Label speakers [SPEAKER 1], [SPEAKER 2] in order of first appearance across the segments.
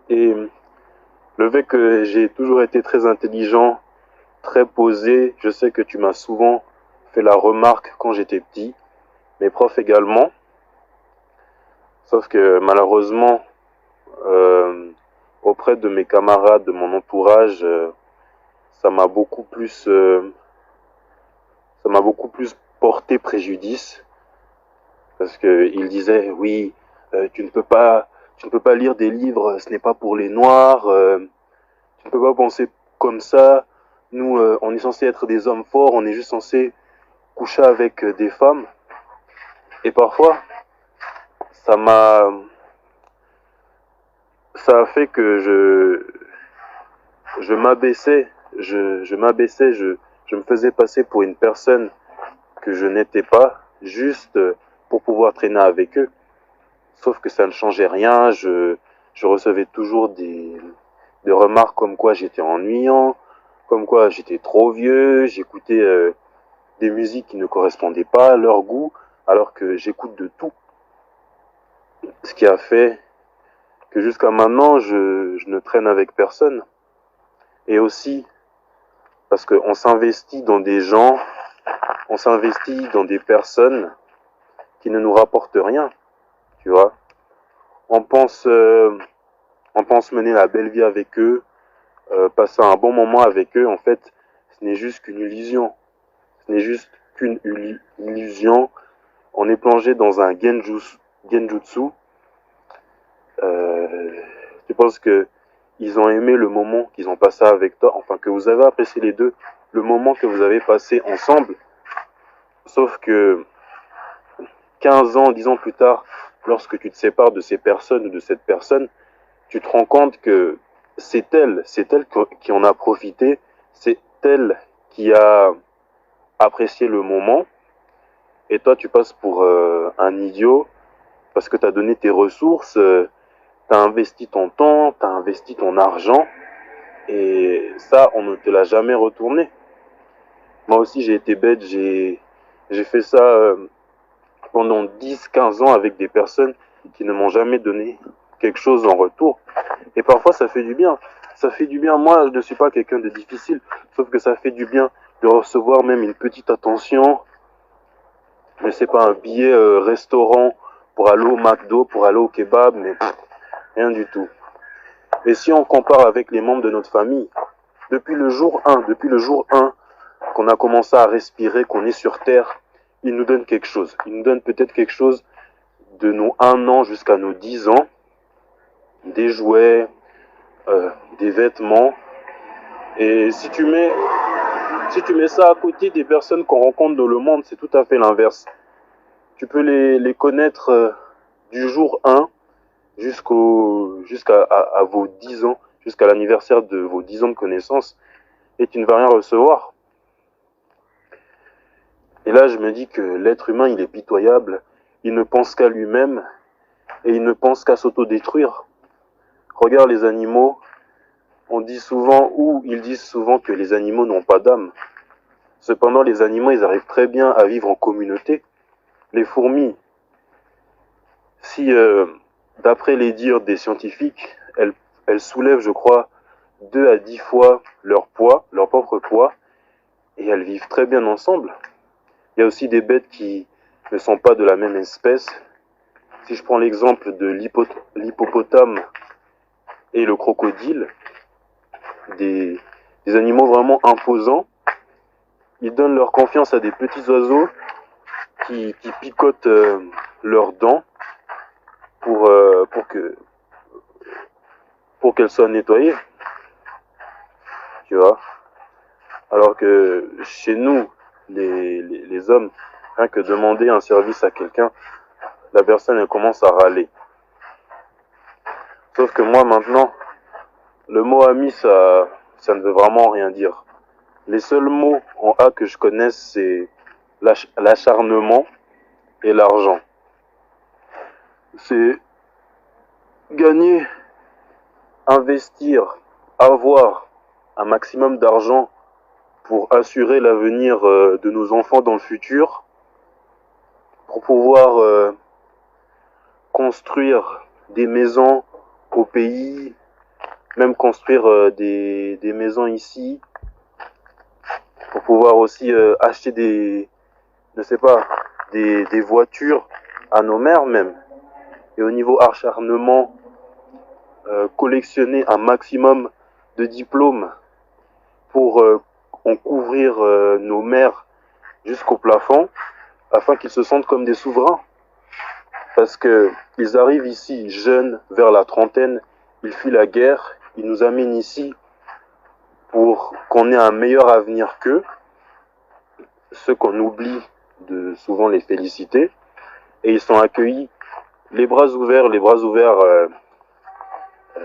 [SPEAKER 1] Et le fait que j'ai toujours été très intelligent, très posé, je sais que tu m'as souvent fait la remarque quand j'étais petit, mes profs également, sauf que malheureusement, euh, auprès de mes camarades, de mon entourage, ça m'a beaucoup plus, euh, ça m'a beaucoup plus porté préjudice parce que ils disaient oui, tu ne peux pas lire des livres, ce n'est pas pour les noirs, tu ne peux pas penser comme ça. Nous, on est censé être des hommes forts, on est juste censé coucher avec des femmes. Et parfois, ça m'a, ça a fait que je m'abaissais, je me faisais passer pour une personne que je n'étais pas, juste pour pouvoir traîner avec eux. Sauf que ça ne changeait rien, je recevais toujours des remarques comme quoi j'étais ennuyant, comme quoi j'étais trop vieux, j'écoutais des musiques qui ne correspondaient pas à leur goût, alors que j'écoute de tout. Ce qui a fait que jusqu'à maintenant, je ne traîne avec personne. Et aussi parce qu'on s'investit dans des gens, on s'investit dans des personnes qui ne nous rapportent rien, tu vois. On pense, euh, on pense mener la belle vie avec eux, passer un bon moment avec eux. En fait, ce n'est juste qu'une illusion. Ce n'est juste qu'une illusion. On est plongé dans un genjutsu. Euh, je pense que ils ont aimé le moment qu'ils ont passé avec toi, enfin que vous avez apprécié les deux, le moment que vous avez passé ensemble. Sauf que 15 ans, 10 ans plus tard, lorsque tu te sépares de ces personnes ou de cette personne, tu te rends compte que c'est elle qui en a profité, c'est elle qui a apprécié le moment, et toi tu passes pour un idiot parce que tu as donné tes ressources, tu as investi ton temps, tu as investi ton argent, et ça, on ne te l'a jamais retourné. Moi aussi, j'ai été bête, j'ai fait ça pendant 10 15 ans avec des personnes qui ne m'ont jamais donné quelque chose en retour. Et parfois, ça fait du bien. Ça fait du bien. Moi, je ne suis pas quelqu'un de difficile, sauf que ça fait du bien de recevoir même une petite attention. Je sais pas, un billet restaurant pour aller au McDo, pour aller au kebab, mais rien du tout. Et si on compare avec les membres de notre famille, depuis le jour 1 qu'on a commencé à respirer, qu'on est sur Terre, ils nous donnent quelque chose. Ils nous donnent peut-être quelque chose de nos 1 an jusqu'à nos 10 ans, des jouets, des vêtements. Et si tu mets ça à côté des personnes qu'on rencontre dans le monde, c'est tout à fait l'inverse. Tu peux les connaître du jour 1 jusqu'à vos 10 ans, jusqu'à l'anniversaire de vos 10 ans de connaissance, et tu ne vas rien recevoir. Et là, je me dis que l'être humain, il est pitoyable, il ne pense qu'à lui-même, et il ne pense qu'à s'autodétruire. Regarde les animaux, on dit souvent, ou ils disent souvent que les animaux n'ont pas d'âme. Cependant, les animaux, ils arrivent très bien à vivre en communauté. Les fourmis, si, d'après les dires des scientifiques, elles soulèvent, je crois, 2 à 10 fois leur poids, leur propre poids, et elles vivent très bien ensemble. Il y a aussi des bêtes qui ne sont pas de la même espèce. Si je prends l'exemple de l'hippopotame et le crocodile, des, des animaux vraiment imposants, ils donnent leur confiance à des petits oiseaux qui picotent leurs dents pour que pour qu'elles soient nettoyées, tu vois. Alors que chez nous, les hommes, rien que demander un service à quelqu'un, la personne elle commence à râler. Sauf que moi maintenant, le mot ami, ça ne veut vraiment rien dire. Les seuls mots en A que je connaisse, c'est l'acharnement et l'argent. C'est gagner, investir, avoir un maximum d'argent pour assurer l'avenir de nos enfants dans le futur, pour pouvoir construire des maisons au pays, même construire des maisons ici, pour pouvoir aussi acheter je sais pas, des voitures à nos mères même. Et au niveau acharnement, collectionner un maximum de diplômes pour en couvrir nos mères jusqu'au plafond, afin qu'ils se sentent comme des souverains. Parce que ils arrivent ici jeunes, vers la trentaine, ils fuient la guerre, ils nous amènent ici pour qu'on ait un meilleur avenir qu'eux, ceux qu'on oublie de souvent les féliciter, et ils sont accueillis les bras ouverts,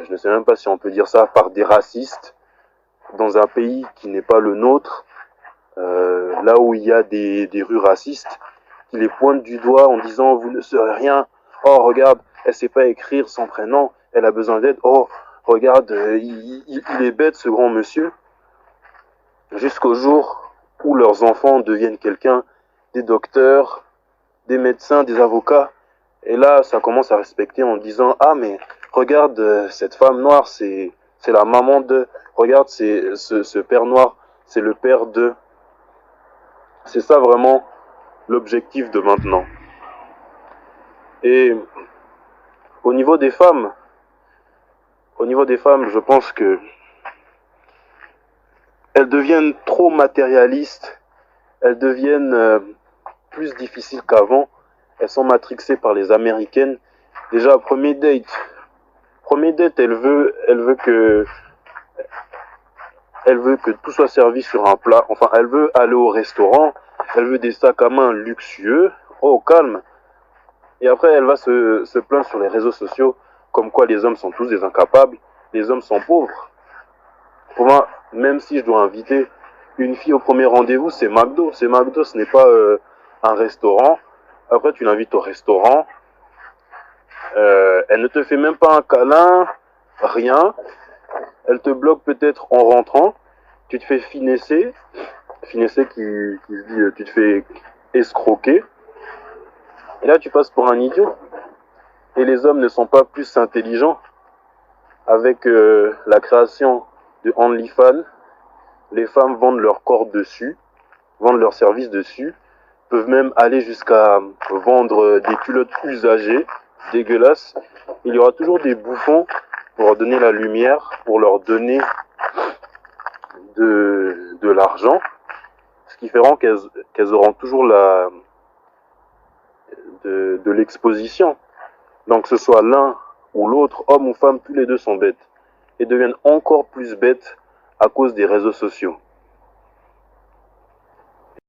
[SPEAKER 1] je ne sais même pas si on peut dire ça, par des racistes, dans un pays qui n'est pas le nôtre, là où il y a des rues racistes, qui les pointent du doigt en disant vous ne serez rien, oh regarde, elle sait pas écrire son prénom, elle a besoin d'aide, oh regarde, il est bête ce grand monsieur, jusqu'au jour où leurs enfants deviennent quelqu'un, des docteurs, des médecins, des avocats, et là ça commence à respecter en disant ah mais regarde cette femme noire, c'est la maman de, regarde c'est ce père noir, c'est le père de. C'est ça vraiment l'objectif de maintenant. Et au niveau des femmes, je pense que elles deviennent trop matérialistes, elles deviennent plus difficiles qu'avant. Elles sont matrixées par les américaines. Déjà, premier date, elle veut que tout soit servi sur un plat. Enfin, elle veut aller au restaurant, elle veut des sacs à main luxueux. Oh, calme. Et après, elle va se plaindre sur les réseaux sociaux, comme quoi les hommes sont tous des incapables, les hommes sont pauvres. Pour moi, même si je dois inviter une fille au premier rendez-vous, c'est McDo. C'est McDo, ce n'est pas un restaurant. Après, tu l'invites au restaurant. Elle ne te fait même pas un câlin, rien. Elle te bloque peut-être en rentrant. Tu te fais finesser. Finesser qui se dit, tu te fais escroquer. Et là, tu passes pour un idiot. Et les hommes ne sont pas plus intelligents. Avec la création de OnlyFans, les femmes vendent leur corps dessus, vendent leurs services dessus, peuvent même aller jusqu'à vendre des culottes usagées, dégueulasses. Il y aura toujours des bouffons pour leur donner la lumière, pour leur donner de l'argent, ce qui fera qu'elles auront toujours de l'exposition. Donc que ce soit l'un ou l'autre, homme ou femme, tous les deux sont bêtes. Et deviennent encore plus bêtes à cause des réseaux sociaux.